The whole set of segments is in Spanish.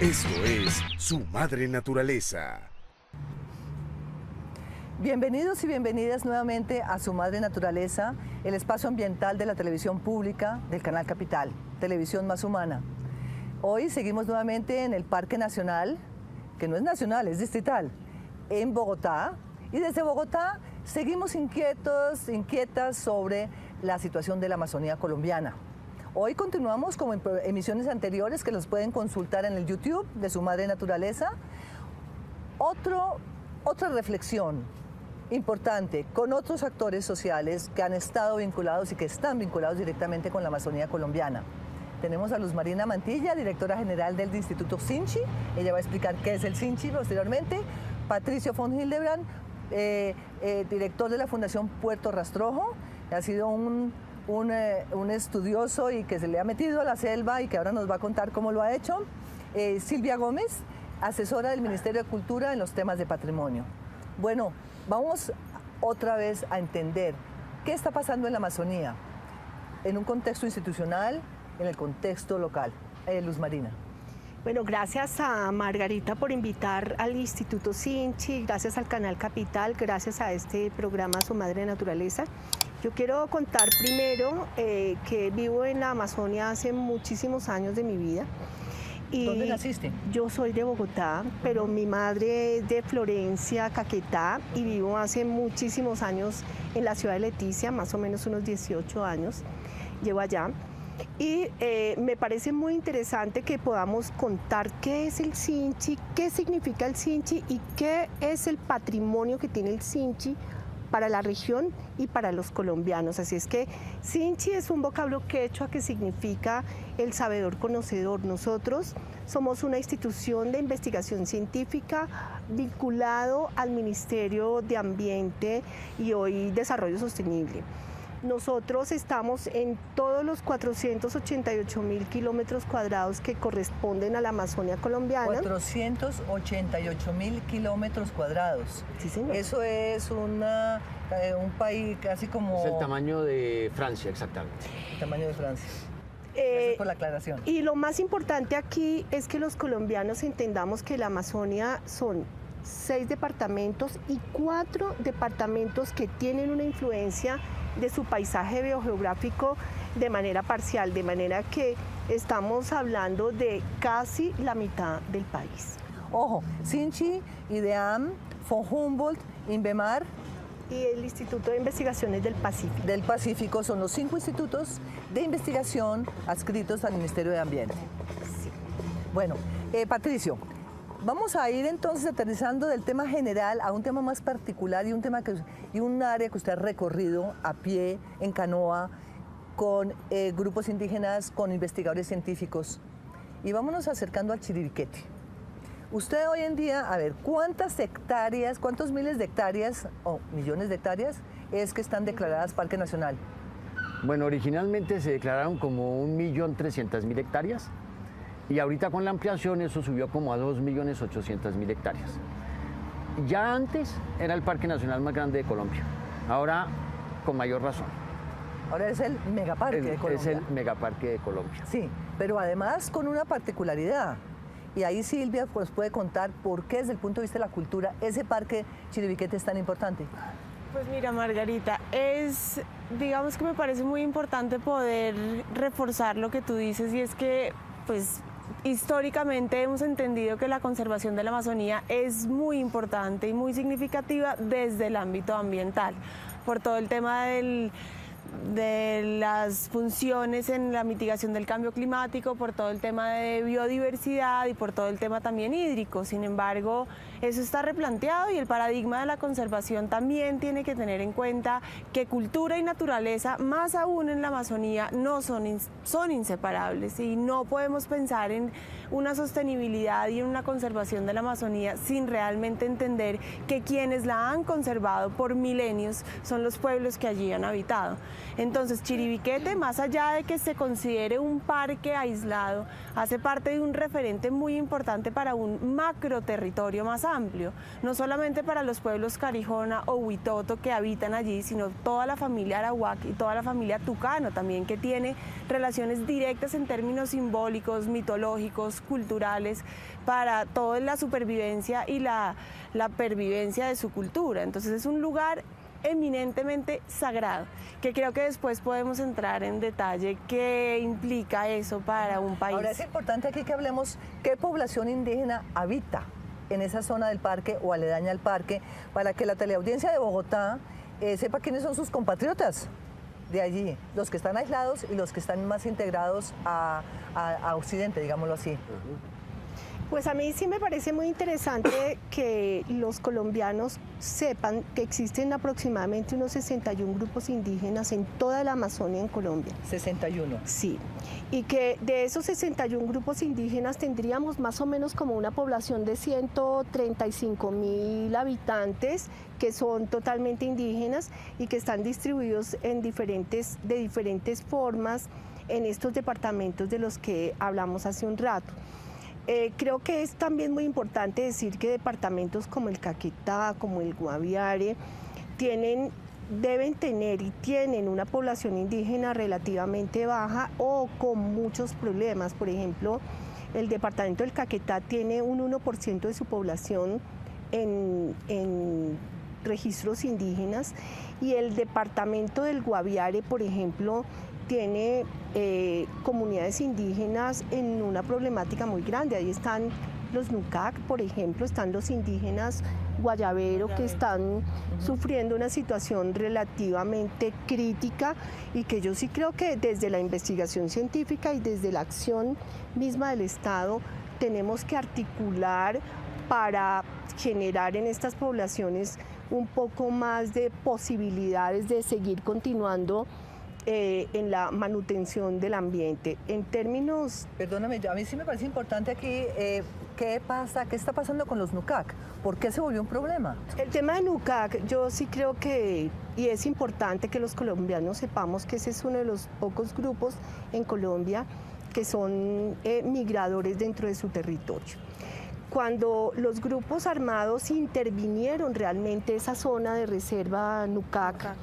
Esto es Su Madre Naturaleza. Bienvenidos y bienvenidas nuevamente a Su Madre Naturaleza, el espacio ambiental de la televisión pública del Canal Capital, Televisión Más Humana. Hoy seguimos nuevamente en el Parque Nacional, que no es nacional, es distrital, en Bogotá. Y desde Bogotá seguimos inquietas sobre la situación de la Amazonía colombiana. Hoy continuamos como en emisiones anteriores que los pueden consultar en el YouTube de Su Madre Naturaleza. Otra reflexión importante con otros actores sociales que han estado vinculados y que están vinculados directamente con la Amazonía colombiana. Tenemos a Luz Marina Mantilla, directora general del Instituto Sinchi. Ella va a explicar qué es el Sinchi posteriormente. Patricio von Hildebrand, director de la Fundación Puerto Rastrojo. Ha sido un estudioso y que se le ha metido a la selva y que ahora nos va a contar cómo lo ha hecho. Silvia Gómez, asesora del Ministerio de Cultura en los temas de patrimonio. Bueno, vamos otra vez a entender qué está pasando en la Amazonía, en un contexto institucional, en el contexto local. Luz Marina. Bueno, gracias a Margarita por invitar al Instituto Sinchi, gracias al Canal Capital, gracias a este programa Su Madre Naturaleza. Yo quiero contar primero que vivo en la Amazonia hace muchísimos años de mi vida. Y ¿dónde naciste? Yo soy de Bogotá, pero mi madre es de Florencia, Caquetá, y vivo hace muchísimos años en la ciudad de Leticia, más o menos unos 18 años llevo allá. Y me parece muy interesante que podamos contar qué es el Sinchi, qué significa el Sinchi y qué es el patrimonio que tiene el Sinchi para la región y para los colombianos. Así es que Sinchi es un vocablo quechua que significa el sabedor conocedor. Nosotros somos una institución de investigación científica vinculado al Ministerio de Ambiente y hoy Desarrollo Sostenible. Nosotros estamos en todos los 488.000 kilómetros cuadrados que corresponden a la Amazonia colombiana. 488.000 kilómetros cuadrados. Sí, señor. Eso es un país casi como... Es el tamaño de Francia, exactamente. El tamaño de Francia. Gracias por la aclaración. Y lo más importante aquí es que los colombianos entendamos que la Amazonia son 6 departamentos y 4 departamentos que tienen una influencia de su paisaje biogeográfico de manera parcial, de manera que estamos hablando de casi la mitad del país. Ojo, Sinchi, IDEAM, von Humboldt, INVEMAR y el Instituto de Investigaciones del Pacífico. Del Pacífico son los 5 institutos de investigación adscritos al Ministerio de Ambiente. Sí. Bueno, Patricio, vamos a ir entonces aterrizando del tema general a un tema más particular y un área que usted ha recorrido a pie, en canoa, con grupos indígenas, con investigadores científicos. Y vámonos acercando al Chiribiquete. Usted hoy en día, a ver, ¿cuántas hectáreas, cuántos miles de hectáreas o millones de hectáreas es que están declaradas Parque Nacional? Bueno, originalmente se declararon como 1.300.000 hectáreas. Y ahorita con la ampliación eso subió como a 2.800.000 hectáreas. Ya antes era el Parque Nacional más grande de Colombia, ahora con mayor razón. Ahora es el megaparque de Colombia. Es el megaparque de Colombia. Sí, pero además con una particularidad. Y ahí Silvia pues, puede contar por qué desde el punto de vista de la cultura ese parque Chiribiquete es tan importante. Pues mira, Margarita, digamos que me parece muy importante poder reforzar lo que tú dices y es que pues históricamente hemos entendido que la conservación de la Amazonía es muy importante y muy significativa desde el ámbito ambiental, por todo el tema de las funciones en la mitigación del cambio climático, por todo el tema de biodiversidad y por todo el tema también hídrico. Sin embargo, eso está replanteado y el paradigma de la conservación también tiene que tener en cuenta que cultura y naturaleza, más aún en la Amazonía, son inseparables y no podemos pensar en una sostenibilidad y en una conservación de la Amazonía sin realmente entender que quienes la han conservado por milenios son los pueblos que allí han habitado. Entonces, Chiribiquete, más allá de que se considere un parque aislado, hace parte de un referente muy importante para un macro territorio más amplio, no solamente para los pueblos Carijona o Huitoto que habitan allí, sino toda la familia Arawak y toda la familia Tucano también, que tiene relaciones directas en términos simbólicos, mitológicos, culturales, para toda la supervivencia y la pervivencia de su cultura. Entonces es un lugar eminentemente sagrado, que creo que después podemos entrar en detalle qué implica eso para un país. Ahora es importante aquí que hablemos qué población indígena habita en esa zona del parque o aledaña al parque, para que la teleaudiencia de Bogotá sepa quiénes son sus compatriotas de allí, los que están aislados y los que están más integrados a Occidente, digámoslo así. Pues a mí sí me parece muy interesante que los colombianos sepan que existen aproximadamente unos 61 grupos indígenas en toda la Amazonia en Colombia. 61. Sí, y que de esos 61 grupos indígenas tendríamos más o menos como una población de 135.000 habitantes que son totalmente indígenas y que están distribuidos de diferentes formas en estos departamentos de los que hablamos hace un rato. Creo que es también muy importante decir que departamentos como el Caquetá, como el Guaviare, deben tener y tienen una población indígena relativamente baja o con muchos problemas. Por ejemplo, el departamento del Caquetá tiene un 1% de su población en registros indígenas, y el departamento del Guaviare, por ejemplo, tiene comunidades indígenas en una problemática muy grande. Ahí están los Nucac, por ejemplo, están los indígenas Guayabero, que están sufriendo una situación relativamente crítica, y que yo sí creo que desde la investigación científica y desde la acción misma del Estado tenemos que articular para generar en estas poblaciones un poco más de posibilidades de seguir continuando en la manutención del ambiente. En términos... Perdóname, a mí sí me parece importante aquí, ¿qué está pasando con los Nucac? ¿Por qué se volvió un problema? El tema de Nucac, yo sí creo que, y es importante que los colombianos sepamos que ese es uno de los pocos grupos en Colombia que son migradores dentro de su territorio. Cuando los grupos armados intervinieron realmente esa zona de reserva Nucac,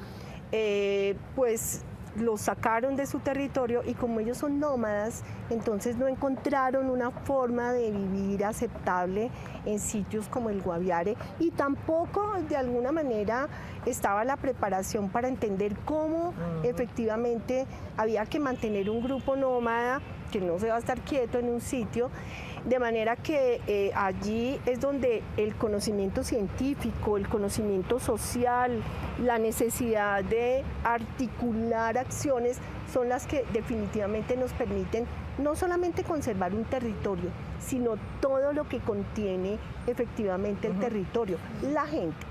pues los sacaron de su territorio, y como ellos son nómadas, entonces no encontraron una forma de vivir aceptable en sitios como el Guaviare, y tampoco de alguna manera estaba la preparación para entender cómo efectivamente había que mantener un grupo nómada que no se va a estar quieto en un sitio. De manera que allí es donde el conocimiento científico, el conocimiento social, la necesidad de articular acciones son las que definitivamente nos permiten no solamente conservar un territorio, sino todo lo que contiene efectivamente el territorio, la gente.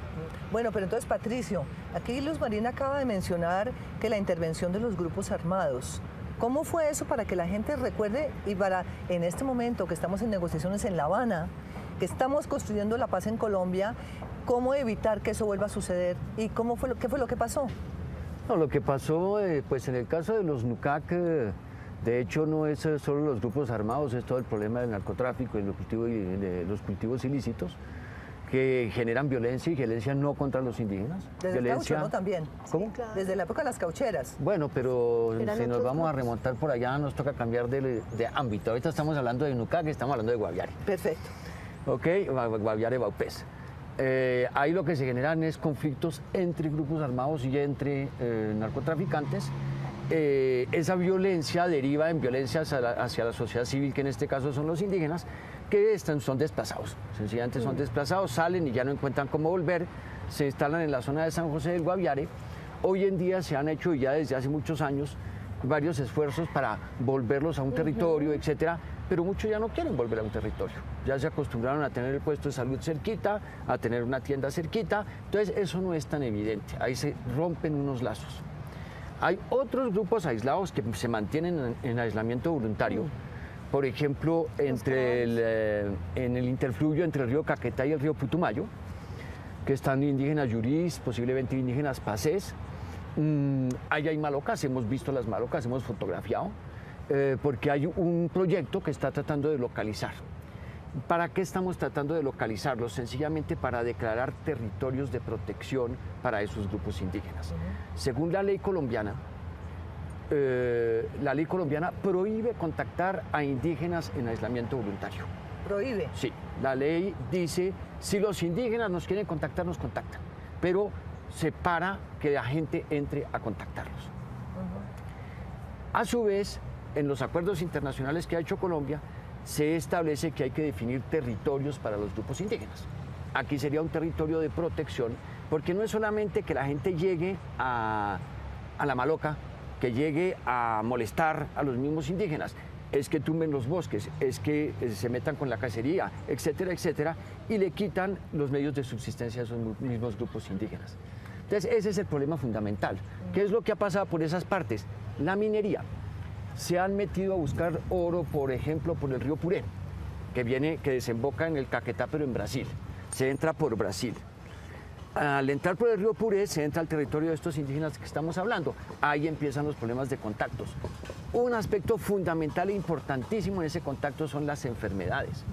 Bueno, pero entonces, Patricio, aquí Luz Marina acaba de mencionar que la intervención de los grupos armados. ¿Cómo fue eso para que la gente recuerde, y para en este momento que estamos en negociaciones en La Habana, que estamos construyendo la paz en Colombia, cómo evitar que eso vuelva a suceder y qué fue lo que pasó? No, lo que pasó, pues en el caso de los Nucac, de hecho no es solo los grupos armados, es todo el problema del narcotráfico y de los cultivos ilícitos, que generan violencia, y violencia no contra los indígenas. Desde violencia... el caucho, ¿no? También. ¿Cómo? Sí, claro. Desde la época de las caucheras. Bueno, pero si nos vamos a grupos. remontar por allá, nos toca cambiar de ámbito. Ahorita estamos hablando de Nucac, estamos hablando de Guaviare. Perfecto. Ok, Guaviare, Baupés. Ahí lo que se generan es conflictos entre grupos armados y entre narcotraficantes. Esa violencia deriva en violencia hacia la sociedad civil, que en este caso son los indígenas, que son desplazados. Sencillamente son desplazados, salen y ya no encuentran cómo volver, se instalan en la zona de San José del Guaviare. Hoy en día se han hecho, ya desde hace muchos años, varios esfuerzos para volverlos a un territorio, etcétera, pero muchos ya no quieren volver a un territorio. Ya se acostumbraron a tener el puesto de salud cerquita, a tener una tienda cerquita, entonces eso no es tan evidente, ahí se rompen unos lazos. Hay otros grupos aislados que se mantienen en aislamiento voluntario. Por ejemplo, en el interfluvio entre el río Caquetá y el río Putumayo, que están indígenas yurís, posiblemente indígenas pacés, Ahí hay malocas, hemos visto las malocas, hemos fotografiado, porque hay un proyecto que está tratando de localizar. ¿Para qué estamos tratando de localizarlos? Sencillamente para declarar territorios de protección para esos grupos indígenas. Según la ley colombiana prohíbe contactar a indígenas en aislamiento voluntario. ¿Prohíbe? Sí, la ley dice, si los indígenas nos quieren contactar, nos contactan, pero separa que la gente entre a contactarlos. A su vez, en los acuerdos internacionales que ha hecho Colombia, se establece que hay que definir territorios para los grupos indígenas. Aquí sería un territorio de protección, porque no es solamente que la gente llegue a la maloca, que llegue a molestar a los mismos indígenas, es que tumben los bosques, es que se metan con la cacería, etcétera, etcétera, y le quitan los medios de subsistencia a esos mismos grupos indígenas. Entonces, ese es el problema fundamental. ¿Qué es lo que ha pasado por esas partes? La minería. Se han metido a buscar oro, por ejemplo, por el río Puré, que desemboca en el Caquetá, pero en Brasil. Se entra por Brasil. Al entrar por el río Puré, se entra al territorio de estos indígenas que estamos hablando. Ahí empiezan los problemas de contactos. Un aspecto fundamental e importantísimo en ese contacto son las enfermedades.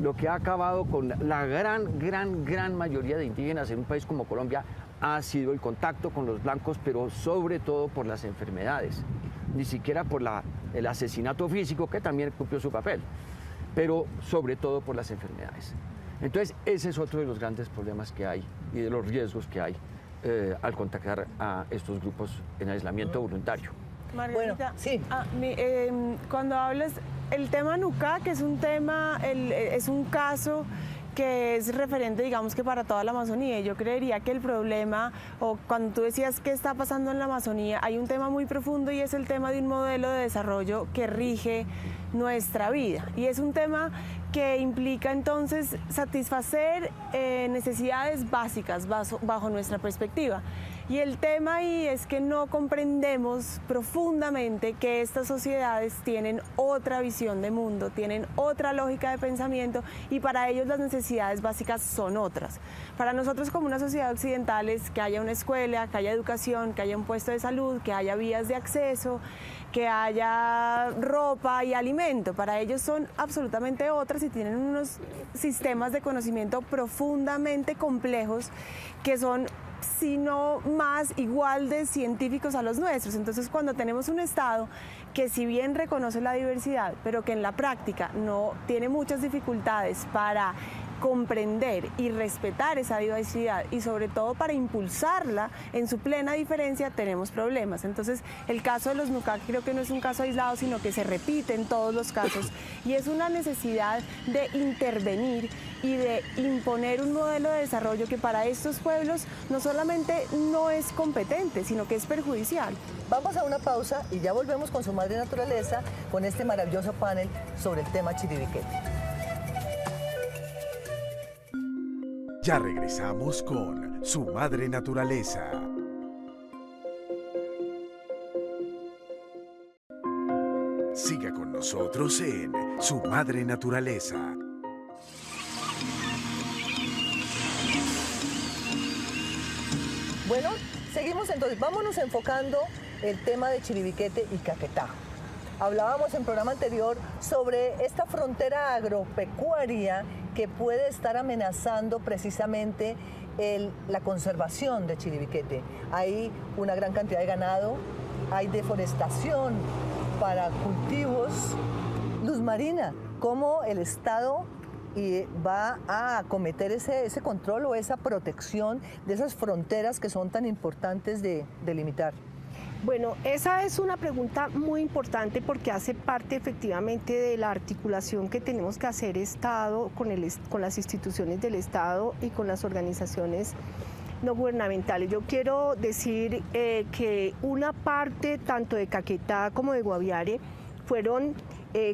Lo que ha acabado con la gran mayoría de indígenas en un país como Colombia ha sido el contacto con los blancos, pero sobre todo por las enfermedades. Ni siquiera por el asesinato físico, que también cumplió su papel, pero sobre todo por las enfermedades. Entonces, ese es otro de los grandes problemas que hay y de los riesgos que hay al contactar a estos grupos en aislamiento voluntario. Margarita, Bueno, sí. Cuando hablas, el tema Nucac es un tema, es un caso que es referente, digamos, que para toda la Amazonía. Y yo creería que el problema, o cuando tú decías qué está pasando en la Amazonía, hay un tema muy profundo y es el tema de un modelo de desarrollo que rige nuestra vida. Y es un tema que implica entonces satisfacer necesidades básicas bajo nuestra perspectiva. Y el tema ahí es que no comprendemos profundamente que estas sociedades tienen otra visión de mundo, tienen otra lógica de pensamiento y para ellos las necesidades básicas son otras. Para nosotros como una sociedad occidental es que haya una escuela, que haya educación, que haya un puesto de salud, que haya vías de acceso, que haya ropa y alimento. Para ellos son absolutamente otras y tienen unos sistemas de conocimiento profundamente complejos que son, si no más, igual de científicos a los nuestros. Entonces, cuando tenemos un Estado que si bien reconoce la diversidad, pero que en la práctica no tiene muchas dificultades para comprender y respetar esa diversidad y sobre todo para impulsarla en su plena diferencia, tenemos problemas. Entonces, el caso de los Nucac creo que no es un caso aislado, sino que se repite en todos los casos y es una necesidad de intervenir y de imponer un modelo de desarrollo que para estos pueblos no solamente no es competente, sino que es perjudicial. Vamos a una pausa y ya volvemos con Su Madre Naturaleza, con este maravilloso panel sobre el tema Chiribiquete. Ya regresamos con Su Madre Naturaleza. Siga con nosotros en Su Madre Naturaleza. Bueno, seguimos entonces, vámonos enfocando el tema de Chiribiquete y Caquetá. Hablábamos en programa anterior sobre esta frontera agropecuaria que puede estar amenazando precisamente la conservación de Chiribiquete. Hay una gran cantidad de ganado, hay deforestación para cultivos. Luz Marina, ¿cómo el Estado va a acometer ese control o esa protección de esas fronteras que son tan importantes de delimitar? Bueno, esa es una pregunta muy importante porque hace parte efectivamente de la articulación que tenemos que hacer Estado con las instituciones del Estado y con las organizaciones no gubernamentales. Yo quiero decir que una parte tanto de Caquetá como de Guaviare fueron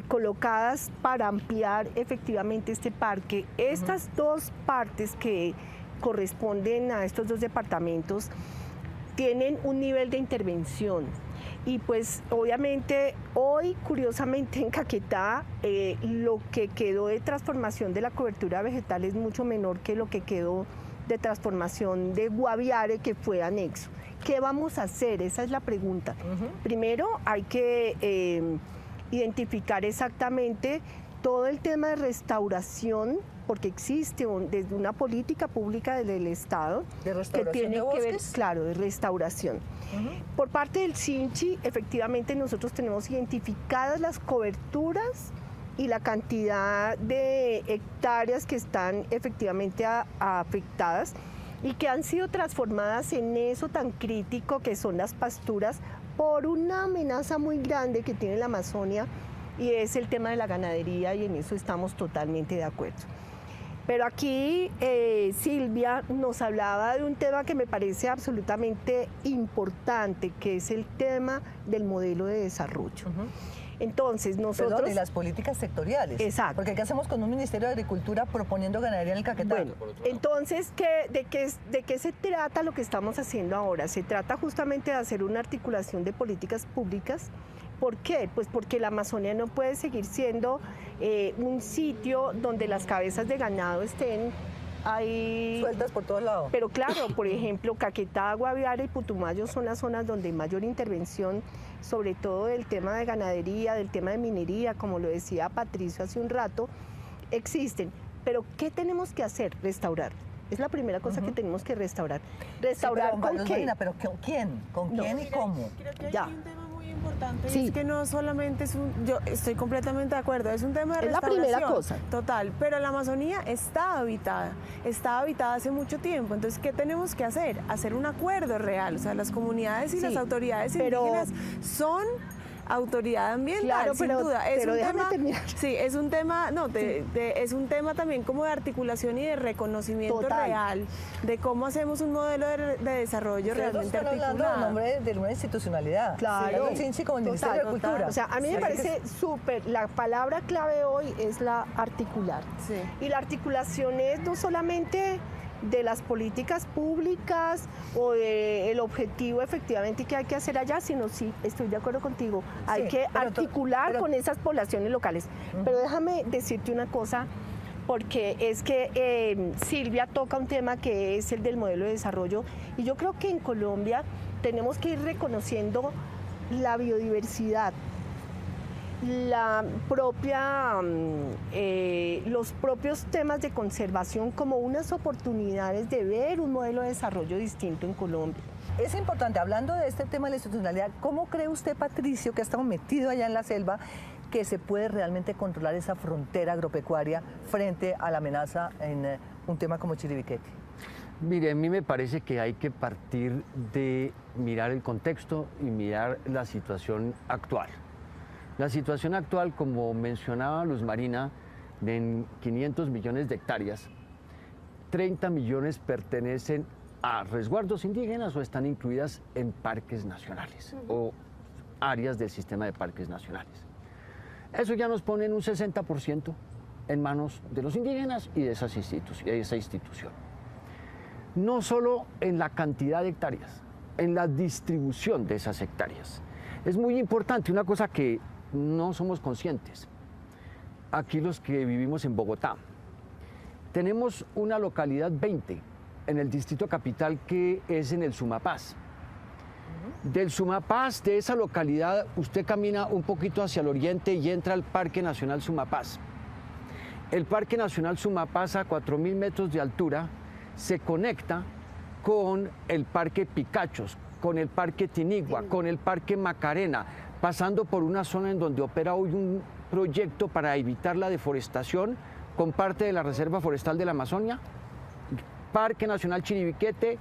colocadas para ampliar efectivamente este parque. Estas dos partes que corresponden a estos dos departamentos tienen un nivel de intervención y pues obviamente hoy curiosamente en Caquetá lo que quedó de transformación de la cobertura vegetal es mucho menor que lo que quedó de transformación de Guaviare, que fue anexo, ¿qué vamos a hacer? Esa es la pregunta. Primero hay que identificar exactamente todo el tema de restauración, porque existe desde una política pública del Estado que tiene de que ver, bosques. claro, de restauración. Por parte del Sinchi, efectivamente nosotros tenemos identificadas las coberturas y la cantidad de hectáreas que están efectivamente afectadas y que han sido transformadas en eso tan crítico que son las pasturas por una amenaza muy grande que tiene la Amazonia, y es el tema de la ganadería, y en eso estamos totalmente de acuerdo. Pero aquí Silvia nos hablaba de un tema que me parece absolutamente importante, que es el tema del modelo de desarrollo. Entonces, nosotros... Perdón, y las políticas sectoriales. Exacto. Porque ¿qué hacemos con un Ministerio de Agricultura proponiendo ganadería en el Caquetá? Bueno, entonces, ¿de qué se trata lo que estamos haciendo ahora? Se trata justamente de hacer una articulación de políticas públicas. ¿Por qué? Pues porque la Amazonía no puede seguir siendo un sitio donde las cabezas de ganado estén ahí Sueltas por todos lados. Pero claro, por ejemplo, Caquetá, Guaviare y Putumayo son las zonas donde hay mayor intervención, sobre todo del tema de ganadería, del tema de minería, como lo decía Patricio hace un rato, existen. Pero ¿qué tenemos que hacer? Restaurar. Es la primera cosa que tenemos que restaurar. ¿Restaurar Sí, con qué? Marina, pero ¿con quién? ¿Con quién y cómo? Creo que Ya. hay un tema muy importante, Sí. y es que no solamente es yo estoy completamente de acuerdo, es un tema de Es la restauración. primera cosa. Total, pero la Amazonía está habitada hace mucho tiempo, entonces ¿qué tenemos que hacer? Hacer un acuerdo real, o sea, las comunidades y Sí, las autoridades pero- indígenas son autoridad ambiental, Claro, sin pero- duda. Es pero un déjame tema, terminar. sí, es un tema, no, es un tema también como de articulación y de reconocimiento Total. real de cómo hacemos un modelo de desarrollo Ustedes no realmente están hablando articulado. en nombre de una institucionalidad. Claro. El Sinchi como el Ministerio de Total. Cultura. O sea, a mí me Sí. parece súper, la palabra clave hoy es la articular. Sí. Y la articulación es no solamente de las políticas públicas o del objetivo efectivamente que hay que hacer allá, sino sí, estoy de acuerdo contigo, hay Sí, que pero articular pero- con esas poblaciones locales. Pero déjame decirte una cosa, porque es que Silvia toca un tema que es el del modelo de desarrollo, y yo creo que en Colombia tenemos que ir reconociendo la biodiversidad, la propia, los propios temas de conservación como unas oportunidades de ver un modelo de desarrollo distinto en Colombia. Es importante, hablando de este tema de la institucionalidad, ¿cómo cree usted, Patricio, que ha estado metido allá en la selva, que se puede realmente controlar esa frontera agropecuaria frente a la amenaza en un tema como Chiribiquete? Mire, a mí me parece que hay que partir de mirar el contexto y mirar la situación actual. La situación actual, como mencionaba Luz Marina, de 500 millones de hectáreas, 30 millones pertenecen a resguardos indígenas o están incluidas en parques nacionales o áreas del sistema de parques nacionales. Eso ya nos pone en un 60% en manos de los indígenas y de esa institución. No solo en la cantidad de hectáreas, en la distribución de esas hectáreas. Es muy importante, una cosa que no somos conscientes. Aquí los que vivimos en Bogotá, tenemos una localidad 20 en el distrito capital que es en el Sumapaz. Del Sumapaz, de esa localidad, usted camina un poquito hacia el oriente y entra al Parque Nacional Sumapaz. El Parque Nacional Sumapaz, a 4.000 metros de altura, se conecta con el Parque Picachos, con el Parque Tinigua, con el Parque Macarena, pasando por una zona en donde opera hoy un proyecto para evitar la deforestación con parte de la Reserva Forestal de la Amazonia, Parque Nacional Chiribiquete,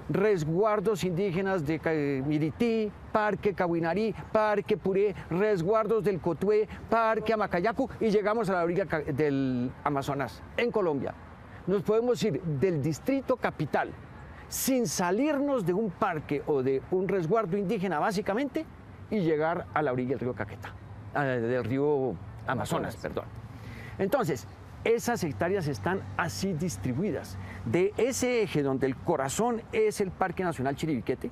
resguardos indígenas de Mirití, Parque Cahuinarí, Parque Puré, resguardos del Cotué, Parque Amacayacu, y llegamos a la orilla del Amazonas, en Colombia. Nos podemos ir del distrito capital sin salirnos de un parque o de un resguardo indígena básicamente y llegar a la orilla del río Caquetá, del río Amazonas, perdón. Entonces, esas hectáreas están así distribuidas. De ese eje donde el corazón es el Parque Nacional Chiribiquete,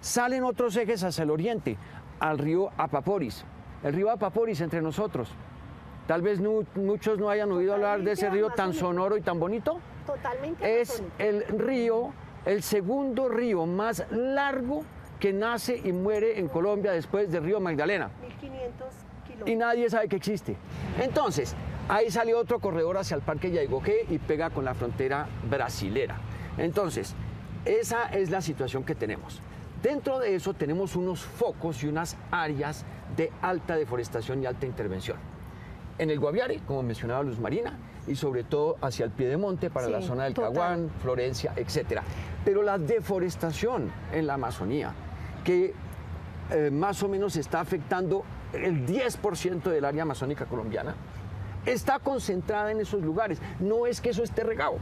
salen otros ejes hacia el oriente, al río Apaporis. El río Apaporis entre nosotros. Tal vez muchos no hayan oído hablar de ese río tan sonoro y tan bonito. Totalmente Es amazónico. el río el segundo río más largo que nace y muere en Colombia después del río Magdalena. 1500 kilómetros. Y nadie sabe que existe. Entonces, ahí salió otro corredor hacia el Parque Yaiguoqué y pega con la frontera brasilera. Entonces, esa es la situación que tenemos. Dentro de eso tenemos unos focos y unas áreas de alta deforestación y alta intervención. En el Guaviare, como mencionaba Luz Marina, y sobre todo hacia el Piedemonte, para Sí, la zona del total. Caguán, Florencia, etc. Pero la deforestación en la Amazonía, que más o menos está afectando el 10% del área amazónica colombiana, está concentrada en esos lugares. No es que eso esté regado.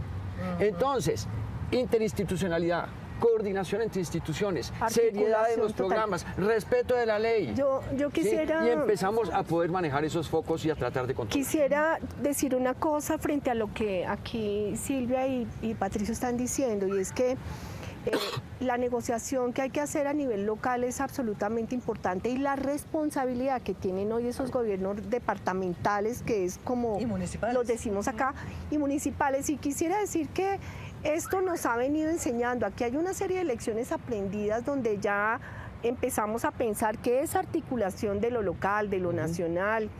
Entonces, interinstitucionalidad, coordinación entre instituciones, seriedad en los programas, respeto de la ley. Yo ¿sí? quisiera... Y empezamos a poder manejar esos focos y a tratar de controlar. Quisiera decir una cosa frente a lo que aquí Silvia y Patricio están diciendo, y es que la negociación que hay que hacer a nivel local es absolutamente importante, y la responsabilidad que tienen hoy esos gobiernos departamentales, que es como Y municipales. los decimos acá, y municipales. Y quisiera decir que esto nos ha venido enseñando. Aquí hay una serie de lecciones aprendidas donde ya empezamos a pensar que esa articulación de lo local, de lo nacional,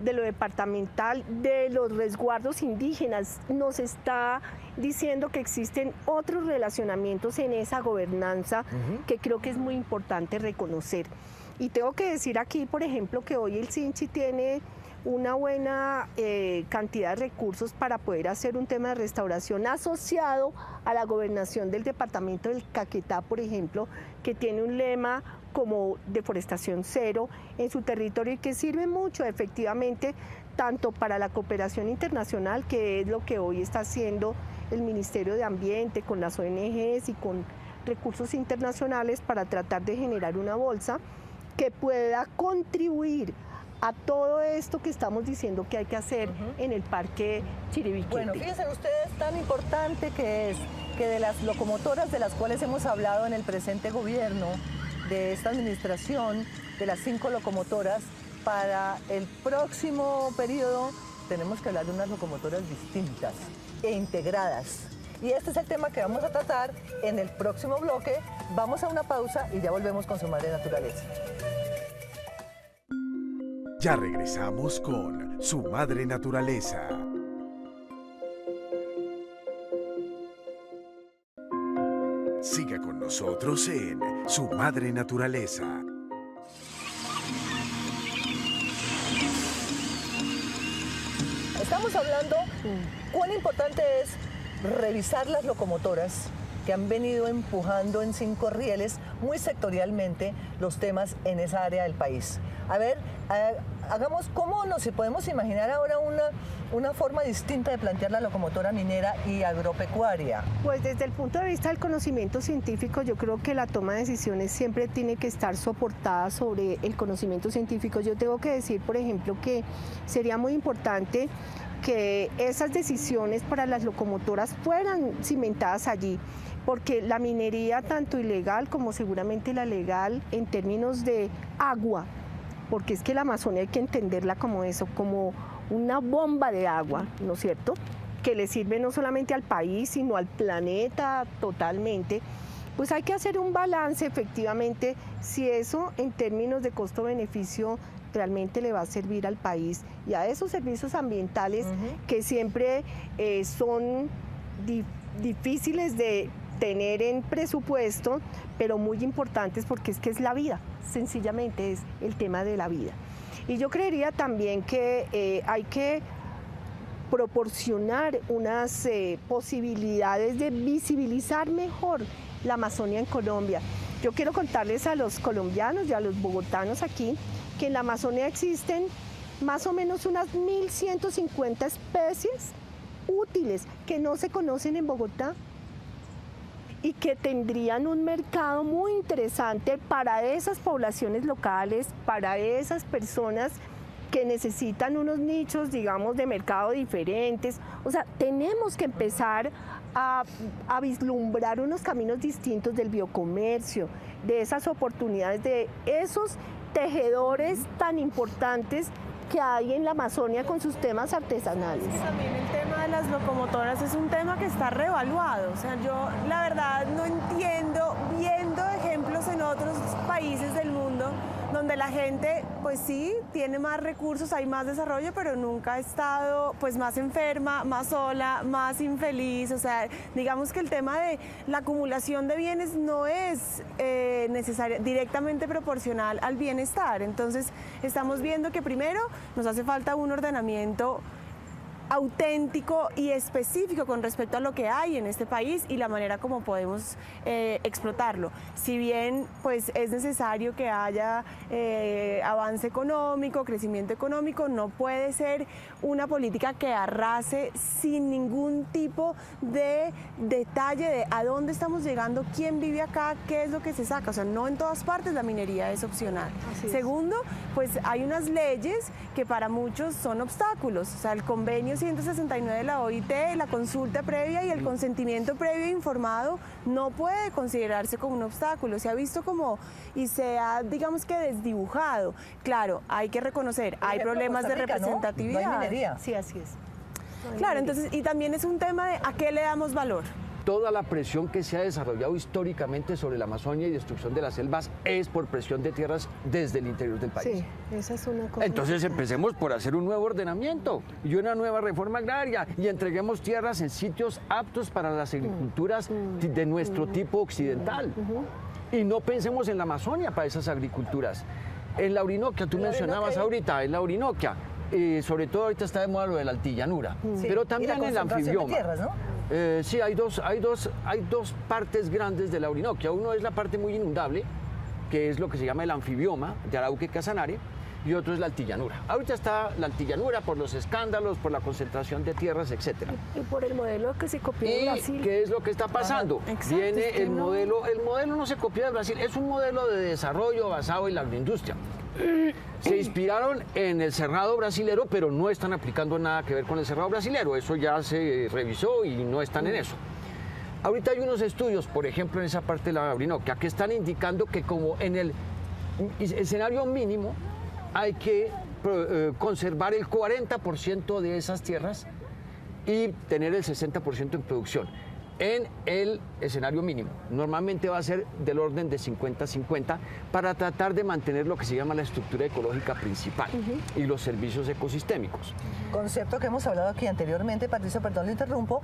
de lo departamental, de los resguardos indígenas, nos está diciendo que existen otros relacionamientos en esa gobernanza que creo que es muy importante reconocer. Y tengo que decir aquí, por ejemplo, que hoy el Sinchi tiene una buena cantidad de recursos para poder hacer un tema de restauración asociado a la gobernación del departamento del Caquetá, por ejemplo, que tiene un lema como deforestación cero en su territorio, y que sirve mucho efectivamente tanto para la cooperación internacional, que es lo que hoy está haciendo el Ministerio de Ambiente con las ONGs y con recursos internacionales, para tratar de generar una bolsa que pueda contribuir a todo esto que estamos diciendo que hay que hacer en el Parque Chiribiquete. Bueno, fíjense ustedes tan importante que es que de las locomotoras de las cuales hemos hablado en el presente gobierno, de esta administración, de las 5 locomotoras, para el próximo periodo tenemos que hablar de unas locomotoras distintas e integradas. Y este es el tema que vamos a tratar en el próximo bloque. Vamos a una pausa y ya volvemos con Su Madre Naturaleza. Ya regresamos con Su Madre Naturaleza. Siga con nosotros en Su Madre Naturaleza. Estamos hablando cuán importante es revisar las locomotoras que han venido empujando en 5 rieles muy sectorialmente los temas en esa área del país. A ver, hagamos cómo nos podemos imaginar ahora una forma distinta de plantear la locomotora minera y agropecuaria. Pues desde el punto de vista del conocimiento científico, yo creo que la toma de decisiones siempre tiene que estar soportada sobre el conocimiento científico. Yo tengo que decir, por ejemplo, que sería muy importante que esas decisiones para las locomotoras fueran cimentadas allí, porque la minería, tanto ilegal como seguramente la legal, en términos de agua, porque es que la Amazonía hay que entenderla como eso, como una bomba de agua, ¿no es cierto?, que le sirve no solamente al país, sino al planeta totalmente. Pues hay que hacer un balance efectivamente si eso en términos de costo-beneficio realmente le va a servir al país y a esos servicios ambientales que siempre son difíciles de tener en presupuesto, pero muy importantes, porque es que es la vida, sencillamente es el tema de la vida. Y yo creería también que hay que proporcionar unas posibilidades de visibilizar mejor la Amazonía en Colombia. Yo quiero contarles a los colombianos y a los bogotanos aquí que en la Amazonía existen más o menos unas 1.150 especies útiles que no se conocen en Bogotá y que tendrían un mercado muy interesante para esas poblaciones locales, para esas personas que necesitan unos nichos, digamos, de mercado diferentes. O sea, tenemos que empezar a vislumbrar unos caminos distintos del biocomercio, de esas oportunidades, de esos tejedores tan importantes que hay en la Amazonia con sus temas artesanales. También el tema de las locomotoras es un tema que está reevaluado. O sea, yo la verdad no entiendo, viendo ejemplos en otros países del mundo, donde la gente, pues sí, tiene más recursos, hay más desarrollo, pero nunca ha estado pues más enferma, más sola, más infeliz. O sea, digamos que el tema de la acumulación de bienes no es directamente proporcional al bienestar. Entonces, estamos viendo que primero nos hace falta un ordenamiento auténtico y específico con respecto a lo que hay en este país y la manera como podemos explotarlo. Si bien pues es necesario que haya avance económico, crecimiento económico, no puede ser una política que arrase sin ningún tipo de detalle de a dónde estamos llegando, quién vive acá, qué es lo que se saca. O sea, no en todas partes la minería es opcional. Segundo, pues hay unas leyes que para muchos son obstáculos. O sea, el convenio 169 de la OIT, la consulta previa y el consentimiento previo e informado no puede considerarse como un obstáculo. Se ha visto como y se ha, digamos que desdibujado. Claro, hay que reconocer, hay problemas de representatividad. No hay minería. Sí, así es. Claro, entonces, y también es un tema de a qué le damos valor. Toda la presión que se ha desarrollado históricamente sobre la Amazonia y destrucción de las selvas es por presión de tierras desde el interior del país. Sí, esa es una cosa. Entonces empecemos por hacer un nuevo ordenamiento y una nueva reforma agraria y entreguemos tierras en sitios aptos para las agriculturas de nuestro tipo occidental. Y no pensemos en la Amazonia para esas agriculturas. En la Orinoquia, tú mencionabas ahorita, en la Orinoquia, sobre todo ahorita está de moda lo de la altillanura, pero también en el anfibioma. Tierras, ¿no? Sí, hay dos partes grandes de la Orinoquia. Uno es la parte muy inundable, que es lo que se llama el anfibioma de Arauca y Casanare, y otro es la altillanura. Ahorita está la altillanura por los escándalos, por la concentración de tierras, etc. Y por el modelo que se copió de Brasil. ¿Qué es lo que está pasando? Exacto, Viene es que el modelo no se copió de Brasil, es un modelo de desarrollo basado en la agroindustria. Se inspiraron en el cerrado brasilero, pero no están aplicando nada que ver con el cerrado brasilero. Eso ya se revisó y no están en eso. Ahorita hay unos estudios, por ejemplo, en esa parte de la Orinoquia, que están indicando que como en el escenario mínimo hay que conservar el 40% de esas tierras y tener el 60% en producción. En el escenario mínimo. Normalmente va a ser del orden de 50-50 para tratar de mantener lo que se llama la estructura ecológica principal y los servicios ecosistémicos. Concepto que hemos hablado aquí anteriormente, Patricio, perdón, lo interrumpo,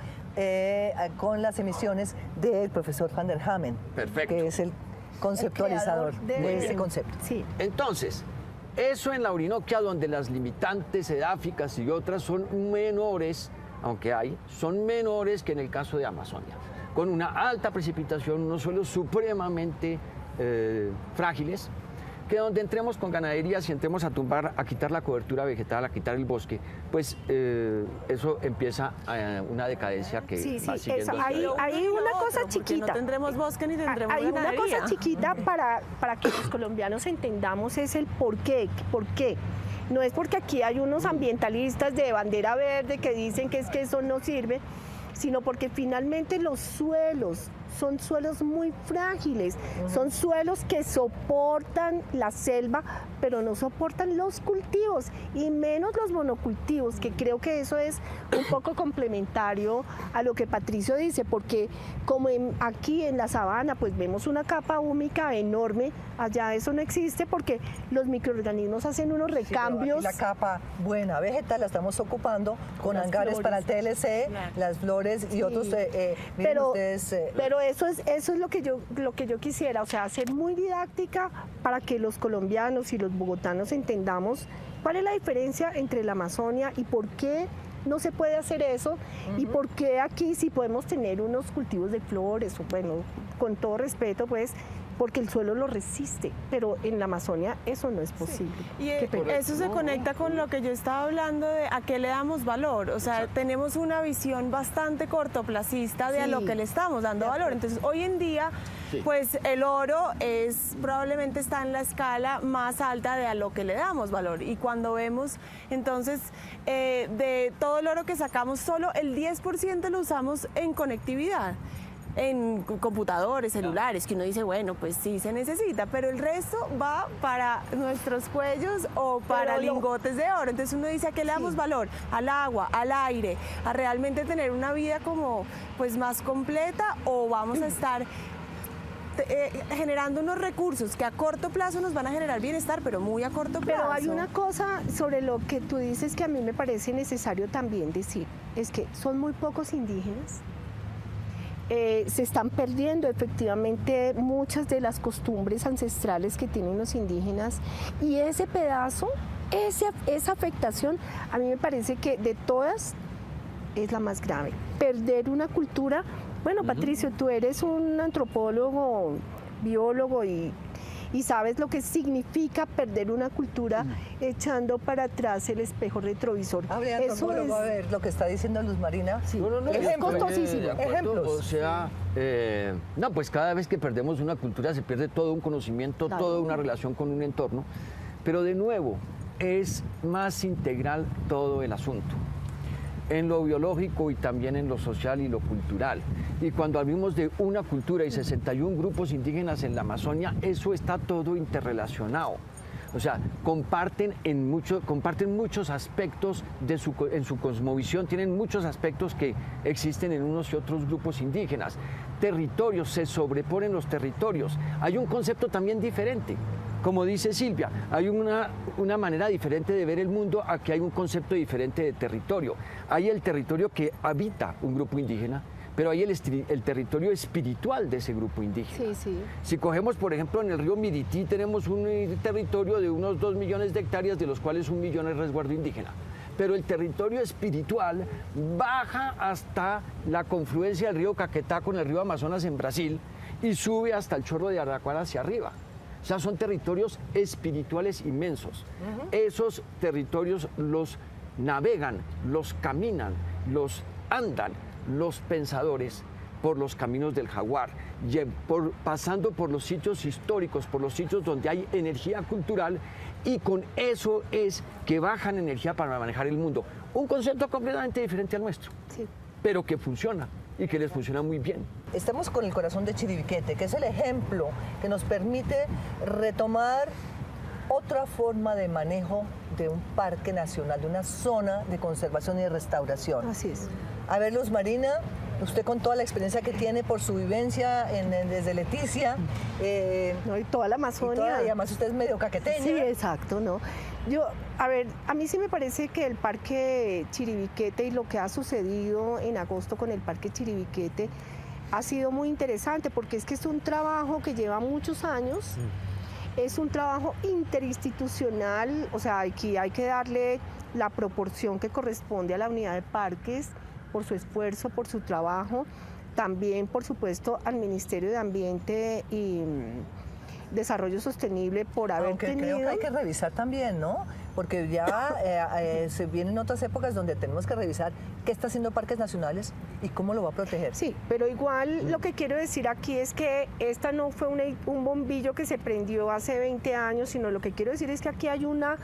con las emisiones del profesor Van der Hamen, Perfecto. que es el conceptualizador de ese concepto. Sí. Entonces, eso en la Orinoquia, donde las limitantes edáficas y otras son menores, aunque son menores que en el caso de Amazonia, con una alta precipitación, unos suelos supremamente frágiles, que donde entremos con ganaderías y entremos a quitar la cobertura vegetal, a quitar el bosque, pues eso empieza una decadencia que va siguiendo. Hay una cosa chiquita. No tendremos bosque ni tendremos Hay una ganadería. cosa chiquita para que los colombianos entendamos es el por qué. ¿Por qué? No es porque aquí hay unos ambientalistas de bandera verde que dicen que es que eso no sirve, sino porque finalmente los suelos son suelos muy frágiles, son suelos que soportan la selva, pero no soportan los cultivos y menos los monocultivos, que creo que eso es un poco complementario a lo que Patricio dice, porque como aquí en la sabana pues vemos una capa húmica enorme, allá eso no existe porque los microorganismos hacen unos recambios. Sí, la capa buena vegetal la estamos ocupando con Las hangares flores. para el TLC, las flores y otros. Pero eso es lo que yo quisiera, o sea, ser muy didáctica para que los colombianos y los bogotanos entendamos cuál es la diferencia entre la Amazonia y por qué no se puede hacer eso y por qué aquí sí podemos tener unos cultivos de flores, bueno, con todo respeto, pues, porque el suelo lo resiste, pero en la Amazonia eso no es posible. Y eso se conecta con lo que yo estaba hablando de a qué le damos valor. O sea, tenemos una visión bastante cortoplacista de a lo que le estamos dando valor. Entonces, hoy en día, pues el oro probablemente está en la escala más alta de a lo que le damos valor. Y cuando vemos, entonces, de todo el oro que sacamos, solo el 10% lo usamos en conectividad. en computadores, celulares, que uno dice, bueno, pues sí se necesita, pero el resto va para nuestros cuellos o para lingotes de oro. Entonces uno dice, ¿a qué le damos valor? Al agua, al aire, a realmente tener una vida como pues más completa, o vamos a estar generando unos recursos que a corto plazo nos van a generar bienestar, pero muy a corto plazo. Pero hay una cosa sobre lo que tú dices que a mí me parece necesario también decir, es que son muy pocos indígenas. Se están perdiendo efectivamente muchas de las costumbres ancestrales que tienen los indígenas, y ese pedazo, esa afectación, a mí me parece que de todas es la más grave. Perder una cultura. Bueno, Patricio, tú eres un antropólogo, biólogo y sabes lo que significa perder una cultura echando para atrás el espejo retrovisor. Eso es... A ver, lo que está diciendo Luz Marina. Sí. No, es costosísimo. Ejemplos. O sea, no, pues cada vez que perdemos una cultura se pierde todo un conocimiento, Claro. toda una relación con un entorno. Pero de nuevo, es más integral todo el asunto, en lo biológico y también en lo social y lo cultural. Y cuando hablamos de una cultura y 61 grupos indígenas en la Amazonia, eso está todo interrelacionado. O sea, comparten muchos aspectos en su cosmovisión, tienen muchos aspectos que existen en unos y otros grupos indígenas. Territorios, se sobreponen los territorios. Hay un concepto también diferente. Como dice Silvia, hay una manera diferente de ver el mundo, aquí hay un concepto diferente de territorio. Hay el territorio que habita un grupo indígena, pero hay el territorio espiritual de ese grupo indígena. Sí, sí. Si cogemos, por ejemplo, en el río Mirití tenemos un territorio de unos 2 millones de hectáreas, de los cuales 1 millón es resguardo indígena. Pero el territorio espiritual baja hasta la confluencia del río Caquetá con el río Amazonas en Brasil y sube hasta el Chorro de Araraquara hacia arriba. O sea, son territorios espirituales inmensos. Esos territorios los navegan, los caminan, los andan los pensadores por los caminos del jaguar, pasando por los sitios históricos, por los sitios donde hay energía cultural, y con eso es que bajan energía para manejar el mundo. Un concepto completamente diferente al nuestro, Sí. pero que funciona y que les funciona muy bien. Estamos con el corazón de Chiribiquete, que es el ejemplo que nos permite retomar otra forma de manejo de un parque nacional, de una zona de conservación y de restauración. Así es. A ver, Luz Marina, usted con toda la experiencia que tiene por su vivencia desde Leticia, No, y toda la Amazonia. y además usted es medio caqueteña. Sí, exacto, ¿no? A ver, a mí sí me parece que el Parque Chiribiquete y lo que ha sucedido en agosto con el Parque Chiribiquete ha sido muy interesante, porque es que es un trabajo que lleva muchos años, es un trabajo interinstitucional, o sea, aquí hay que darle la proporción que corresponde a la unidad de parques por su esfuerzo, por su trabajo, también, por supuesto, al Ministerio de Ambiente y Desarrollo Sostenible por haber Aunque tenido... creo que hay que revisar también, ¿no? Porque ya se vienen otras épocas donde tenemos que revisar qué está haciendo Parques Nacionales y cómo lo va a proteger. Sí, pero igual lo que quiero decir aquí es que esta no fue un bombillo que se prendió hace 20 años, sino lo que quiero decir es que aquí hay una,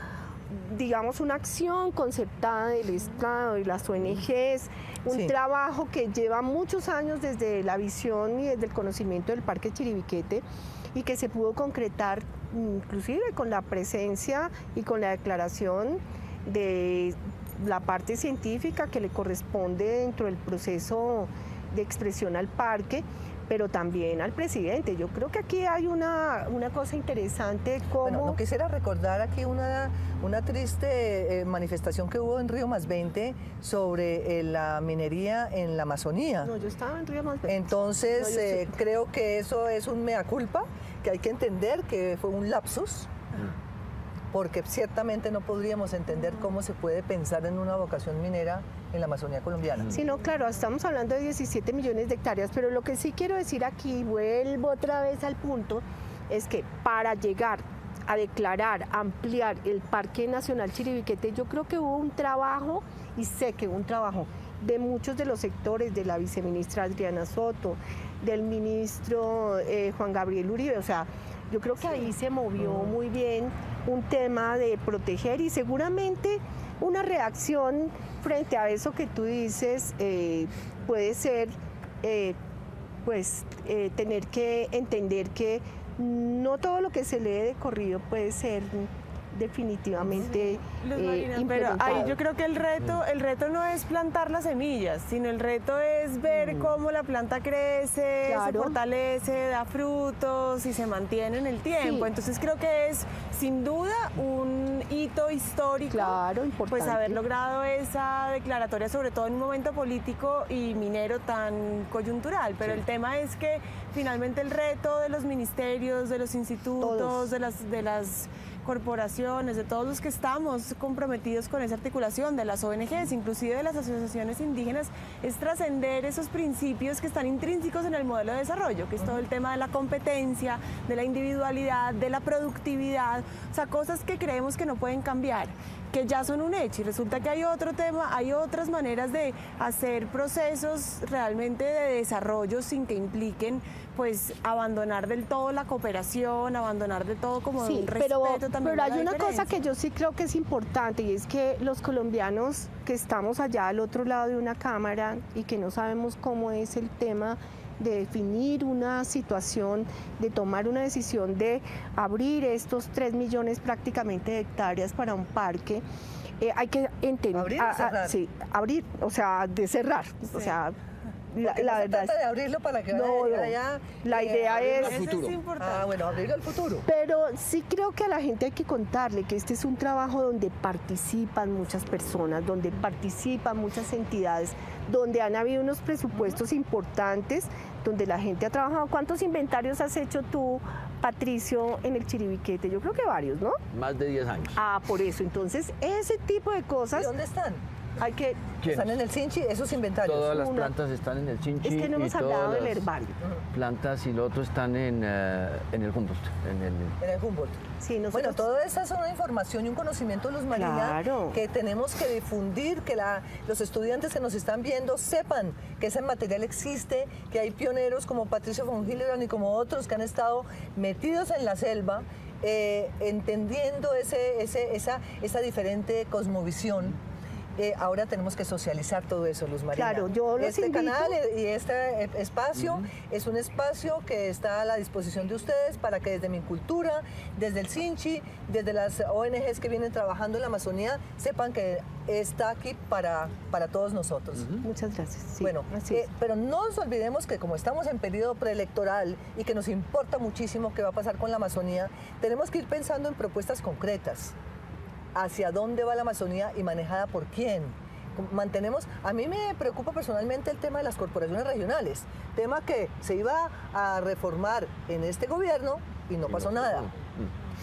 digamos, una acción concertada del Estado y las ONGs, un Sí. trabajo que lleva muchos años desde la visión y desde el conocimiento del Parque Chiribiquete, y que se pudo concretar inclusive con la presencia y con la declaración de la parte científica que le corresponde dentro del proceso de expresión al parque, pero también al presidente. Yo creo que aquí hay una cosa interesante como... Bueno, no quisiera recordar aquí una triste manifestación que hubo en Río Más 20 sobre la minería en la Amazonía. No, yo estaba en Río Más 20. Entonces, No, yo sí. creo que eso es un mea culpa, que hay que entender que fue un lapsus, porque ciertamente no podríamos entender cómo se puede pensar en una vocación minera en la Amazonía colombiana. Sí, no, claro, estamos hablando de 17 millones de hectáreas, pero lo que sí quiero decir aquí, vuelvo otra vez al punto, es que para llegar a declarar, ampliar el Parque Nacional Chiribiquete, yo creo que hubo un trabajo, y sé que hubo un trabajo de muchos de los sectores, de la viceministra Adriana Soto, del ministro Juan Gabriel Uribe, o sea, yo creo que ahí se movió muy bien un tema de proteger, y seguramente una reacción frente a eso que tú dices puede ser pues tener que entender que no todo lo que se lee de corrido puede ser definitivamente Luz Marina, pero ahí yo creo que el reto no es plantar las semillas, sino el reto es ver cómo la planta crece, se fortalece, da frutos y se mantiene en el tiempo. Sí. Entonces creo que es sin duda un hito histórico, importante. pues haber logrado esa declaratoria, sobre todo en un momento político y minero tan coyuntural. Pero el tema es que finalmente el reto de los ministerios, de los institutos, de las corporaciones, de todos los que estamos comprometidos con esa articulación, de las ONGs, inclusive de las asociaciones indígenas, es trascender esos principios que están intrínsecos en el modelo de desarrollo, que es todo el tema de la competencia, de la individualidad, de la productividad, o sea, cosas que creemos que no pueden cambiar, que ya son un hecho, y resulta que hay otro tema, hay otras maneras de hacer procesos realmente de desarrollo sin que impliquen pues abandonar del todo la cooperación, abandonar del todo como un respeto también. Pero hay una cosa que yo sí creo que es importante, y es que los colombianos que estamos allá al otro lado de una cámara y que no sabemos cómo es el tema de definir una situación, de tomar una decisión de abrir estos 3 millones prácticamente de hectáreas para un parque, hay que entender. ¿Abrir o cerrar? Sí, abrir, o sea, de cerrar, o sea. La no verdad se trata de abrirlo para que vaya la idea es Eso es importante. bueno, abrirlo al futuro. Pero sí creo que a la gente hay que contarle que este es un trabajo donde participan muchas personas, donde participan muchas entidades, donde han habido unos presupuestos importantes, donde la gente ha trabajado. ¿Cuántos inventarios has hecho tú, Patricio, en el Chiribiquete? Yo creo que varios, ¿no? Más de 10 años. Ah, por eso. Entonces, ese tipo de cosas ¿Y dónde están? hay que... Están en el Sinchi, esos inventarios. Todas las plantas están en el Chinchi. Es que no hemos y hablado todas del las herbario. plantas y lo otro están en el Humboldt. En el Humboldt. Sí, nosotros... Bueno, todo eso es una información y un conocimiento, Luz Marina, Claro. que tenemos que difundir, que los estudiantes que nos están viendo sepan que ese material existe, que hay pioneros como Patricio von Hildebrand y como otros que han estado metidos en la selva, entendiendo esa diferente cosmovisión. Ahora tenemos que socializar todo eso, Luz Marina. Claro, yo los Este invito. canal y este espacio es un espacio que está a la disposición de ustedes para que desde Mincultura, desde el Sinchi, desde las ONGs que vienen trabajando en la Amazonía, sepan que está aquí para todos nosotros. Muchas gracias. Sí, Bueno, así es. pero no nos olvidemos que como estamos en periodo preelectoral y que nos importa muchísimo qué va a pasar con la Amazonía, tenemos que ir pensando en propuestas concretas. Hacia dónde va la Amazonía y manejada por quién. A mí me preocupa personalmente el tema de las corporaciones regionales, tema que se iba a reformar en este gobierno y no pasó nada.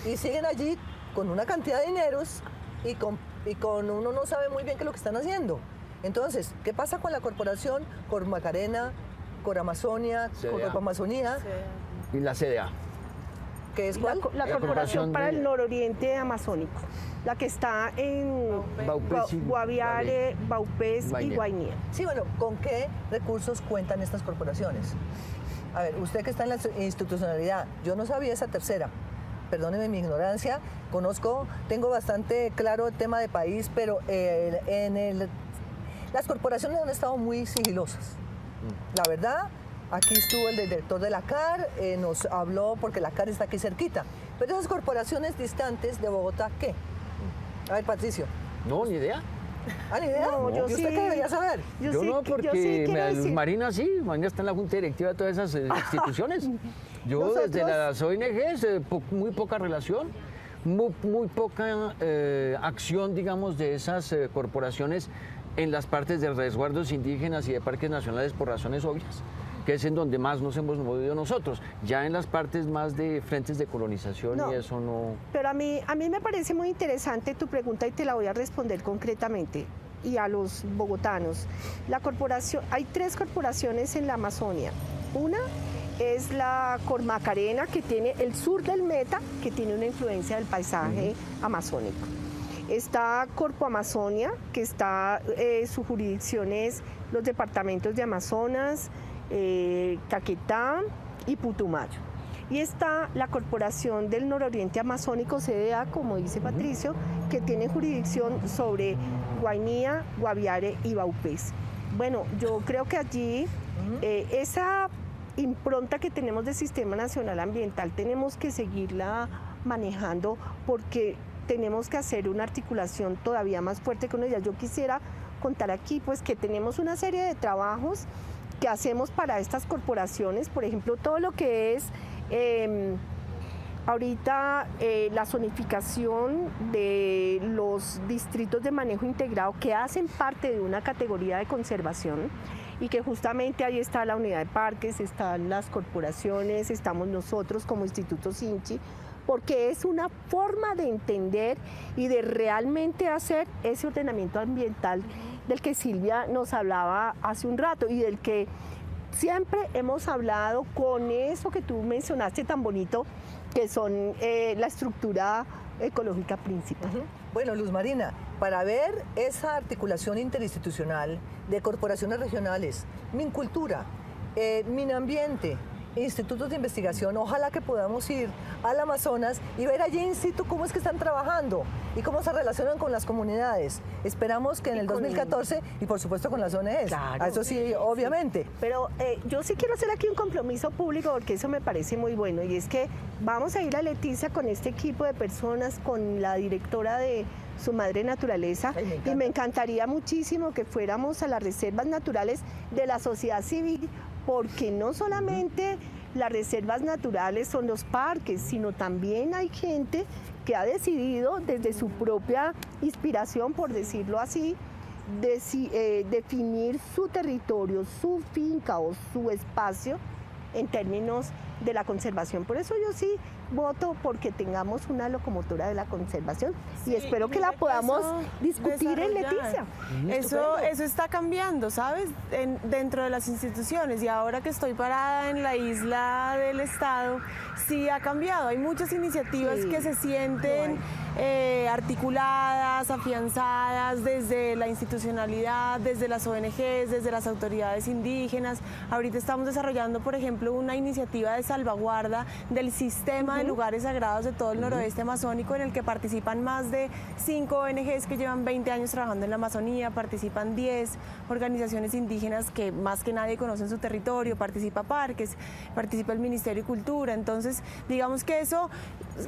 Y siguen allí con una cantidad de dineros y con uno no sabe muy bien qué es lo que están haciendo. Entonces, ¿qué pasa con la corporación Cor Macarena, Cor Amazonia, Cor Amazonía? Y la CDA. ¿Qué es cuál? La Corporación para el Nororiente Amazónico, la que está en Baupés y Guaviare, Baupés y Guainía. Sí, bueno, ¿con qué recursos cuentan estas corporaciones? A ver, usted que está en la institucionalidad, yo no sabía esa tercera. Perdóneme mi ignorancia, tengo bastante claro el tema de país, pero las corporaciones han estado muy sigilosas. La verdad, aquí estuvo el director de la CAR, nos habló porque la CAR está aquí cerquita. Pero esas corporaciones distantes de Bogotá, ¿qué? A ver, Patricio. No, ni idea. ¿Ni idea? No, yo ¿Y usted sí. qué debería saber? Yo sí- no, yo porque sí quiero Luz decir- Marina sí, Marina está en la junta directiva de todas esas instituciones. Yo Nosotros- desde las ONGs, muy poca relación, muy poca acción, digamos, de esas corporaciones en las partes de resguardos indígenas y de parques nacionales por razones obvias, que es en donde más nos hemos movido nosotros. Ya en las partes más de frentes de colonización No. y eso no... Pero a mí me parece muy interesante tu pregunta y te la voy a responder concretamente. Y a los bogotanos. Hay 3 corporaciones en la Amazonia. Una es la Cor Macarena, que tiene el sur del Meta, que tiene una influencia del paisaje amazónico. Está Corpo Amazonia, que está, su jurisdicción es los departamentos de Amazonas, Caquetá y Putumayo. Y está la Corporación del Nororiente Amazónico, CDA, como dice Patricio, que tiene jurisdicción sobre Guainía, Guaviare y Baupés. Bueno, yo creo que allí impronta que tenemos del Sistema Nacional Ambiental tenemos que seguirla manejando porque tenemos que hacer una articulación todavía más fuerte con ella. Yo quisiera contar aquí pues que tenemos una serie de trabajos que hacemos para estas corporaciones, por ejemplo, todo lo que es ahorita la zonificación de los distritos de manejo integrado que hacen parte de una categoría de conservación y que justamente ahí está la unidad de parques, están las corporaciones, estamos nosotros como Instituto Sinchi, porque es una forma de entender y de realmente hacer ese ordenamiento ambiental del que Silvia nos hablaba hace un rato y del que siempre hemos hablado con eso que tú mencionaste tan bonito, que son la estructura ecológica principal. Bueno, Luz Marina, para ver esa articulación interinstitucional de corporaciones regionales, Mincultura, Minambiente, institutos de investigación, ojalá que podamos ir al Amazonas y ver allí in situ cómo es que están trabajando y cómo se relacionan con las comunidades. Esperamos que en el 2014, y por supuesto con las ONGs, Claro, eso sí, obviamente. Pero yo sí quiero hacer aquí un compromiso público porque eso me parece muy bueno y es que vamos a ir a Leticia con este equipo de personas, con la directora de Su Madre Naturaleza. Ay, me encanta. Y me encantaría muchísimo que fuéramos a las reservas naturales de la sociedad civil, porque no solamente las reservas naturales son los parques, sino también hay gente que ha decidido desde su propia inspiración, por decirlo así, definir su territorio, su finca o su espacio en términos de la conservación. Por eso yo sí voto porque tengamos una locomotora de la conservación y espero que la podamos discutir en Leticia. Eso está cambiando, ¿sabes? Dentro de las instituciones, y ahora que estoy parada en la isla del Estado, sí ha cambiado. Hay muchas iniciativas Sí, que se sienten articuladas, afianzadas desde la institucionalidad, desde las ONGs, desde las autoridades indígenas. Ahorita estamos desarrollando, por ejemplo, una iniciativa de salvaguarda del sistema de lugares sagrados de todo el noroeste amazónico, en el que participan más de 5 ONGs que llevan 20 años trabajando en la Amazonía, participan 10 organizaciones indígenas que más que nadie conocen su territorio, participa Parques, participa el Ministerio de Cultura. Entonces, digamos que eso,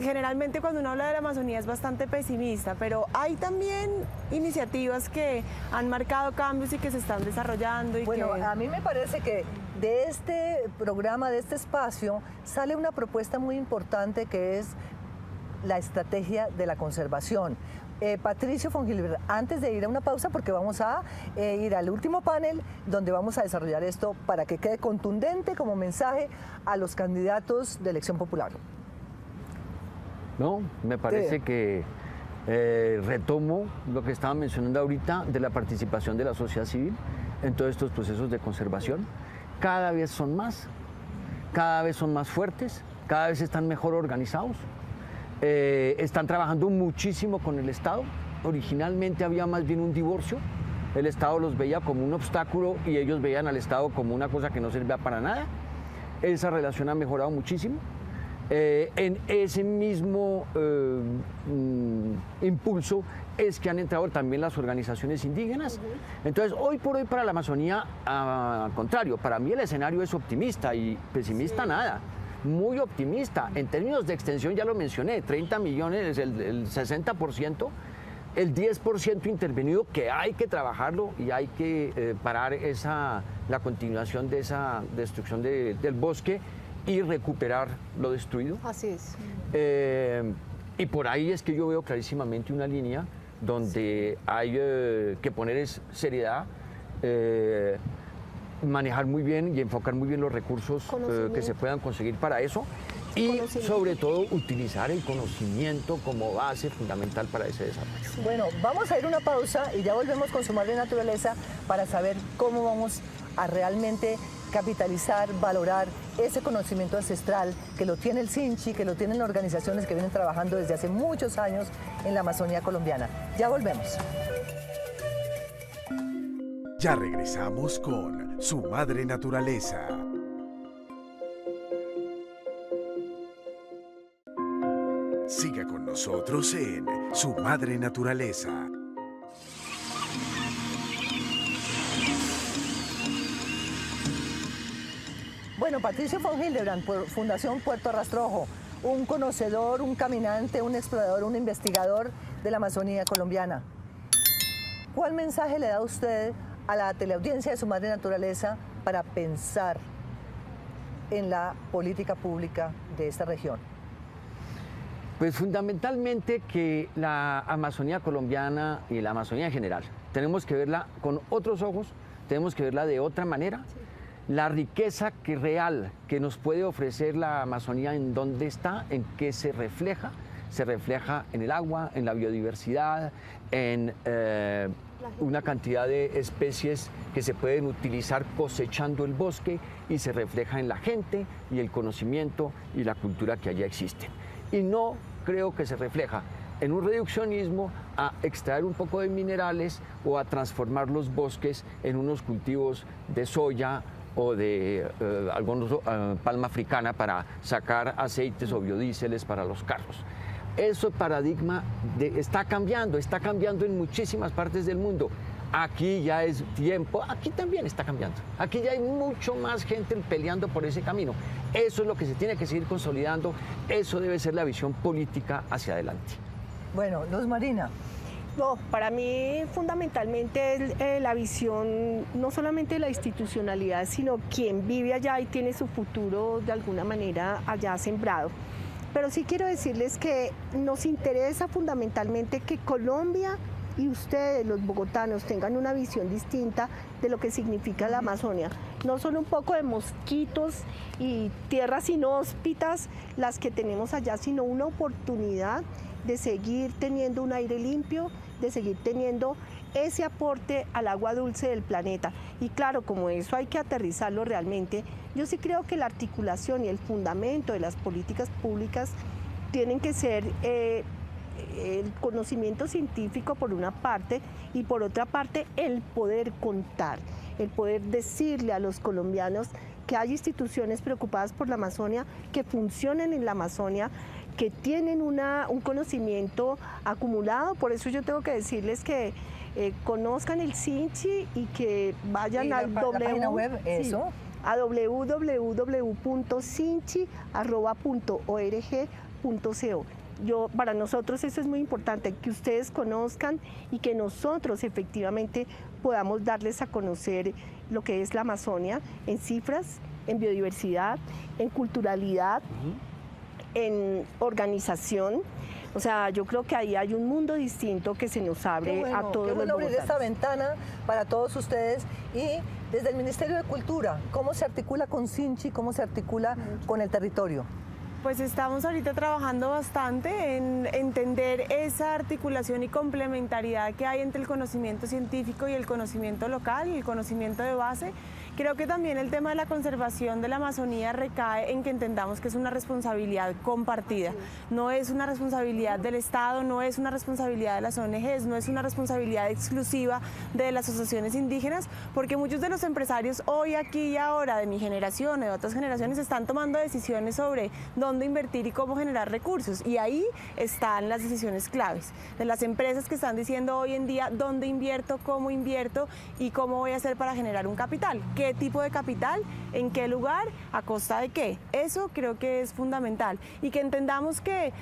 generalmente cuando uno habla de la Amazonía es bastante pesimista, pero hay también iniciativas que han marcado cambios y que se están desarrollando. Y Bueno, que... a mí me parece que de este programa, de este espacio, sale una propuesta muy importante que es la estrategia de la conservación. Patricio von Gilbert, antes de ir a una pausa, porque vamos a ir al último panel donde vamos a desarrollar esto para que quede contundente como mensaje a los candidatos de elección popular. No, me parece Sí. que retomo lo que estaba mencionando ahorita de la participación de la sociedad civil en todos estos procesos de conservación. Cada vez son más fuertes, cada vez están mejor organizados, están trabajando muchísimo con el Estado. Originalmente había más bien un divorcio, el Estado los veía como un obstáculo y ellos veían al Estado como una cosa que no servía para nada. Esa relación ha mejorado muchísimo. En ese mismo impulso es que han entrado también las organizaciones indígenas. Entonces, hoy por hoy para la Amazonía, al contrario, para mí el escenario es optimista y pesimista nada. Muy optimista. En términos de extensión ya lo mencioné, 30 millones, el 60%, el 10% intervenido, que hay que trabajarlo y hay que parar la continuación de esa destrucción del bosque y recuperar lo destruido. Así es. Y por ahí es que yo veo clarísimamente una línea donde hay que poner seriedad, manejar muy bien y enfocar muy bien los recursos que se puedan conseguir para eso y sobre todo utilizar el conocimiento como base fundamental para ese desarrollo. Bueno, vamos a ir a una pausa y ya volvemos con Su Madre Naturaleza para saber cómo vamos a realmente capitalizar, valorar ese conocimiento ancestral que lo tiene el Sinchi, que lo tienen organizaciones que vienen trabajando desde hace muchos años en la Amazonía colombiana. Ya volvemos. Ya regresamos con Su Madre Naturaleza. Siga con nosotros en Su Madre Naturaleza. Bueno, Patricio von Hildebrand, por Fundación Puerto Rastrojo, un conocedor, un caminante, un explorador, un investigador de la Amazonía colombiana. ¿Cuál mensaje le da usted a la teleaudiencia de Su Madre Naturaleza para pensar en la política pública de esta región? Pues fundamentalmente que la Amazonía colombiana y la Amazonía en general, tenemos que verla con otros ojos, tenemos que verla de otra manera. La riqueza real que nos puede ofrecer la Amazonía, en dónde está, en qué se refleja en el agua, en la biodiversidad, en una cantidad de especies que se pueden utilizar cosechando el bosque, y se refleja en la gente y el conocimiento y la cultura que allá existen. Y no creo que se refleja en un reduccionismo a extraer un poco de minerales o a transformar los bosques en unos cultivos de soya o de algunos palma africana para sacar aceites o biodíseles para los carros. Ese paradigma está cambiando en muchísimas partes del mundo. Aquí ya es tiempo, aquí también está cambiando. Aquí ya hay mucho más gente peleando por ese camino. Eso es lo que se tiene que seguir consolidando, eso debe ser la visión política hacia adelante. Bueno, Luz Marina. No, para mí fundamentalmente es la visión no solamente de la institucionalidad, sino quien vive allá y tiene su futuro de alguna manera allá sembrado. Pero sí quiero decirles que nos interesa fundamentalmente que Colombia y ustedes, los bogotanos, tengan una visión distinta de lo que significa la Amazonia. No son un poco de mosquitos y tierras inhóspitas las que tenemos allá, sino una oportunidad de seguir teniendo un aire limpio, de seguir teniendo ese aporte al agua dulce del planeta. Y claro, como eso hay que aterrizarlo realmente, yo sí creo que la articulación y el fundamento de las políticas públicas tienen que ser el conocimiento científico por una parte, y por otra parte el poder contar, el poder decirle a los colombianos que hay instituciones preocupadas por la Amazonia, que funcionan en la Amazonia, que tienen un conocimiento acumulado. Por eso yo tengo que decirles que conozcan el Sinchi y que vayan al página web, eso. A www.sinchi@org.co. Para nosotros eso es muy importante, que ustedes conozcan y que nosotros efectivamente podamos darles a conocer lo que es la Amazonia en cifras, en biodiversidad, en culturalidad, en organización. O sea, yo creo que ahí hay un mundo distinto que se nos abre a todos los bogotanos. Qué bueno abrir esta ventana para todos ustedes. Y desde el Ministerio de Cultura, ¿cómo se articula con Sinchi? ¿Cómo se articula con el territorio? Pues estamos ahorita trabajando bastante en entender esa articulación y complementariedad que hay entre el conocimiento científico y el conocimiento local, el conocimiento de base. Creo que también el tema de la conservación de la Amazonía recae en que entendamos que es una responsabilidad compartida. No es una responsabilidad del Estado, no es una responsabilidad de las ONGs, no es una responsabilidad exclusiva de las asociaciones indígenas, porque muchos de los empresarios hoy, aquí y ahora, de mi generación, de otras generaciones, están tomando decisiones sobre dónde invertir y cómo generar recursos. Y ahí están las decisiones claves de las empresas que están diciendo hoy en día dónde invierto, cómo invierto y cómo voy a hacer para generar un capital. ¿Qué tipo de capital? ¿En qué lugar? ¿A costa de qué? Eso creo que es fundamental. Y que entendamos que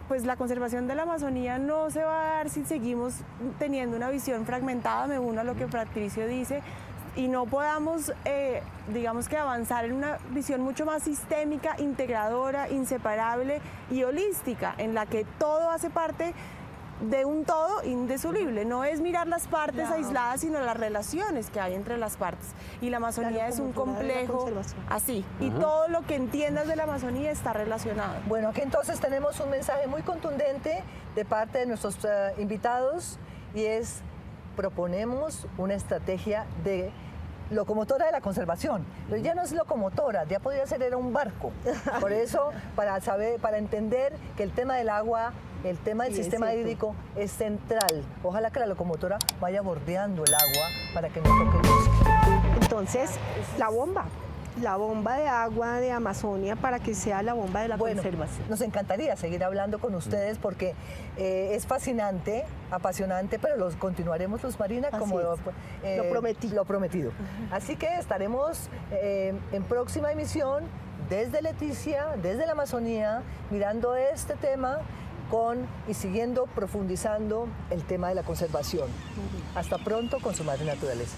pues la conservación de la Amazonía no se va a dar si seguimos teniendo una visión fragmentada. Me uno a lo que Patricio dice, y no podamos, digamos que avanzar en una visión mucho más sistémica, integradora, inseparable y holística, en la que todo hace parte de un todo indisoluble. No es mirar las partes aisladas, sino las relaciones que hay entre las partes. Y la Amazonía es un complejo así. Y todo lo que entiendas de la Amazonía está relacionado. Bueno, aquí entonces tenemos un mensaje muy contundente de parte de nuestros invitados, y es: proponemos una estrategia de locomotora de la conservación, pero ya no es locomotora, ya podría ser era un barco. Por eso, para entender que el tema del agua, el tema del sistema hídrico es central. Ojalá que la locomotora vaya bordeando el agua para que no toque el bosque. Entonces, la bomba. la bomba de agua de Amazonia para que sea la bomba de la Bueno, conservación. nos encantaría seguir hablando con ustedes porque es fascinante, apasionante, pero los continuaremos, Luz Marina, Así como es. Lo prometí. Lo prometido. Así que estaremos en próxima emisión desde Leticia, desde la Amazonía, mirando este tema y siguiendo profundizando el tema de la conservación. Hasta pronto con su madre naturaleza.